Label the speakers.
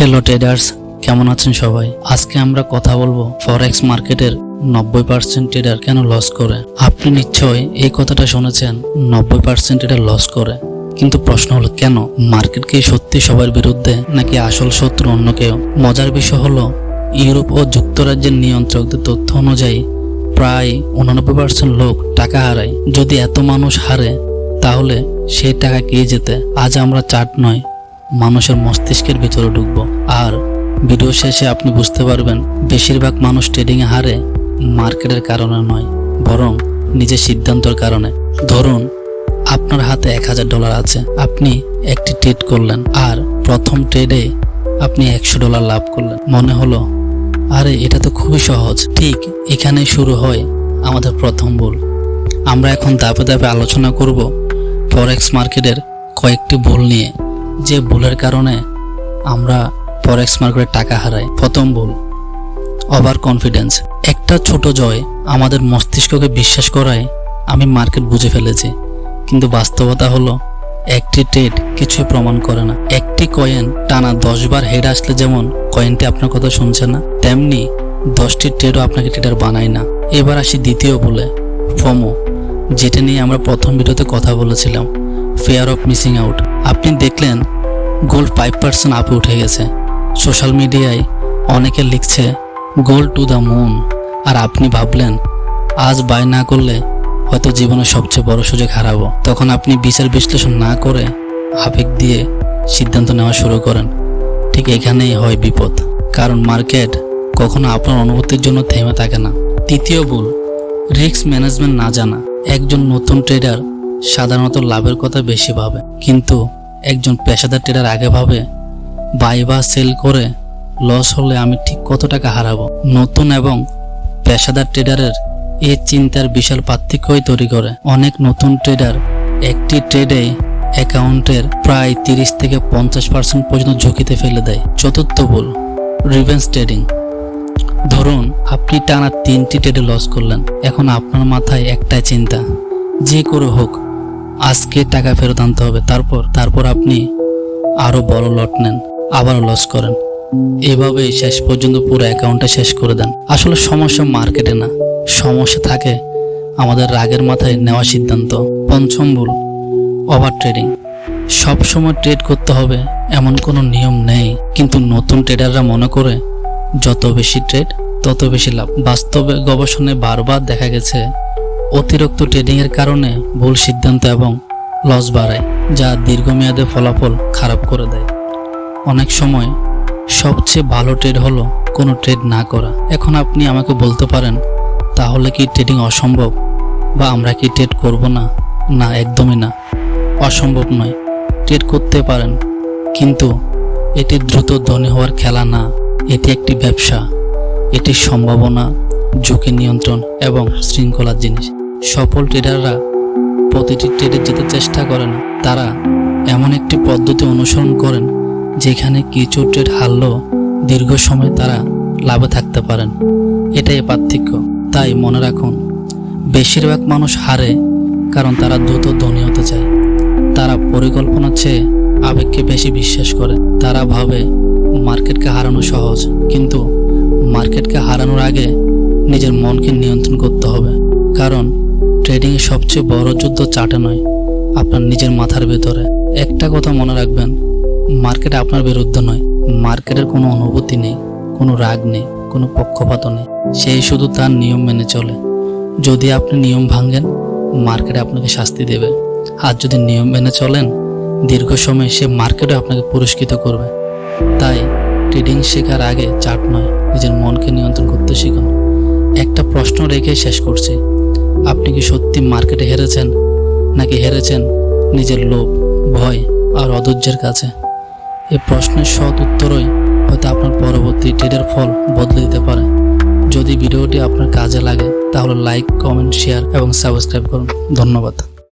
Speaker 1: Hello traders, কেমন আছেন সবাই? আজকে আমরা কথা বলবো ফরেক্স মার্কেটের 90% ট্রেডার কেন লস করে। আপনি নিশ্চয়ই এই কথাটা শুনেছেন, 90% ট্রেডার লস করে। কিন্তু প্রশ্ন হলো কেন? মার্কেট কি সত্যি সবার বিরুদ্ধে, নাকি আসল শত্রু অন্য কেউ? মজার বিষয় হলো ইউরোপ ও যুক্তরাজ্যের নিয়ন্ত্রকদের তথ্য অনুযায়ী প্রায় 89% লোক টাকা হারায়। যদি এত মানুষ হারে তাহলে সেই টাকা কে যেতে? আজ আমরা চার্ট নয়, মানুষের মস্তিষ্কের ভিতরে ঢুকবো, আর ভিডিও শেষে আপনি বুঝতে পারবেন বেশিরভাগ মানুষ ট্রেডিংয়ে হারে মার্কেটের কারণে নয়, বরং নিজের সিদ্ধান্তের কারণে। ধরুন আপনার হাতে $1000 আছে, আপনি একটি ট্রেড করলেন আর প্রথম ট্রেডে আপনি $100 লাভ করলেন। মনে হলো আরে এটা তো খুবই সহজ। ঠিক এখানেই শুরু হয় আমাদের প্রথম ভুল। আমরা এখন ধাপে ধাপে আলোচনা করব ফরেক্স মার্কেটের কয়েকটি ভুল নিয়ে, যে ভুলের কারণে আমরা ফরেক্স মার্কেটে টাকা হারাই। প্রথম ভুল, ওভার কনফিডেন্স। একটা ছোট জয় আমাদের মস্তিষ্ককে বিশ্বাস করায় আমি মার্কেট বুঝে ফেলেছি, কিন্তু বাস্তবতা হলো একটি ট্রেড কিছুই প্রমাণ করে না। একটি কয়েন টানা 10 বার হেড আসলে যেমন কয়েনটি আপনার কথা শুনছে না, তেমনি 10টি ট্রেডও আপনাকে ট্রেডার বানায় না। এবার আসি দ্বিতীয় ভুলে, ফোমো, যেটা নিয়ে আমরা প্রথম ভিডিওতে কথা বলেছিলাম, ফিয়ার অফ মিসিং আউট। আপনি দেখলেন গোল্ড 5% আপে উঠে গেছে, সোশ্যাল মিডিয়ায় অনেকে লিখছে গোল্ড টু দ্য মুন, আর আপনি ভাবলেন আজ বাই না করলে হয়তো জীবনের সবচেয়ে বড় সুযোগ হারাবো। তখন আপনি বিচার বিশ্লেষণ না করে আবেগ দিয়ে সিদ্ধান্ত নেওয়া শুরু করেন। ঠিক এখানেই হয় বিপদ, কারণ মার্কেট কখনো আপনার অনুভূতির জন্য থেমে থাকে না। তৃতীয় ভুল, রিস্ক ম্যানেজমেন্ট না জানা। একজন নতুন ট্রেডার সাধারণত লাভের কথা বেশি ভাবে, কিন্তু একজন পেশাদার ট্রেডার আগে ভাবে বাই বা সেল করে লস হলে আমি ঠিক কত টাকা হারাবো। নতুন এবং পেশাদার ট্রেডারের এই চিন্তার বিশাল পার্থক্যই তৈরি করে। অনেক নতুন ট্রেডার একটি ট্রেডে অ্যাকাউন্টের প্রায় 30 থেকে 50% পর্যন্ত ঝুঁকিতে ফেলে দেয়। চতুর্থ ভুল, রিভেঞ্জ ট্রেডিং। ধরুন আপনি টানা 3টি ট্রেডে লস করলেন, এখন আপনার মাথায় একটাই চিন্তা, যে করে হোক আজকে টাকা ফেরত আনতে হবে। তারপর আপনি আরো বড় লট নেন, আবার লস করেন, এভাবেই শেষ পর্যন্ত পুরো অ্যাকাউন্টটা শেষ করে দেন। আসলে সমস্যা মার্কেটে না, সমস্যা থাকে আমাদের রাগের মাথায় নেওয়া সিদ্ধান্ত। পঞ্চম ভুল, ওভার ট্রেডিং। সব সময় ট্রেড করতে হবে এমন কোনো নিয়ম নেই, কিন্তু নতুন ট্রেডাররা মনে করে যত বেশি ট্রেড তত বেশি লাভ। বাস্তবে গবেষণায় বারবার দেখা গেছে অতিরিক্ত ট্রেডিং এর কারণে ভুল সিদ্ধান্ত এবং লস বাড়ায়, যা দীর্ঘমেয়াদে ফলাফল খারাপ করে দেয়। অনেক সময় সবচেয়ে ভালো ট্রেড হলো কোনো ট্রেড না করা। এখন আপনি আমাকে বলতে পারেন, তাহলে কি ট্রেডিং অসম্ভব, বা আমরা কি ট্রেড করব না? না, একদমই না, অসম্ভব নয়। ট্রেড করতে পারেন, কিন্তু এটি দ্রুত ধনী হওয়ার খেলা না, এটি একটি ব্যবসা। এটি সম্ভাবনা, ঝুঁকি নিয়ন্ত্রণ এবং শৃঙ্খলার জিনিস। সফল ট্রেডাররা প্রতিটি ট্রেডে যেতে চেষ্টা করেন, তারা এমন একটি পদ্ধতি অনুসরণ করেন যেখানে কিছু ট্রেড হারলেও দীর্ঘ সময় তারা লাভে থাকতে পারেন। এটাই পার্থক্য। তাই মনে রাখুন, বেশিরভাগ মানুষ হারে কারণ তারা দ্রুত ধনী হতে চায়। তারা পরিকল্পনার চেয়ে আবেগকে বেশি বিশ্বাস করে। তারা ভাবে মার্কেটকে হারানো সহজ, কিন্তু মার্কেটকে হারানোর আগে নিজের মনকে নিয়ন্ত্রণ করতে হবে। কারণ ট্রেডিংয়ে সবচেয়ে বড় যুদ্ধ চার্টে নয়, আপনার নিজের মাথার ভেতরে। একটা কথা মনে রাখবেন, মার্কেট আপনার বিরুদ্ধে নয়। মার্কেটের কোনো অনুভূতি নেই, কোনো রাগ নেই, কোনো পক্ষপাত নেই। সেই শুধু তার নিয়ম মেনে চলে। যদি আপনি নিয়ম ভাঙেন, মার্কেট আপনাকে শাস্তি দেবে। আর যদি নিয়ম মেনে চলেন, দীর্ঘ সময় সে মার্কেটে আপনাকে পুরস্কৃত করবে। তাই ট্রেডিং শেখার আগে চার্ট নয়, নিজের মনকে নিয়ন্ত্রণ করতে শিখুন। একটা প্রশ্ন রেখে শেষ করছি, আপনি কি সত্যি মার্কেটে হেরেছেন, নাকি হেরেছেন নিজের লোভ, ভয় আর অধৈর্যের কাছে? এই প্রশ্নের সৎ উত্তরই হয়তো আপনার পরবর্তী ট্রেডের ফল বদলে দিতে পারে। যদি ভিডিওটি আপনার কাজে লাগে তাহলে লাইক, কমেন্ট, শেয়ার এবং সাবস্ক্রাইব করুন। ধন্যবাদ।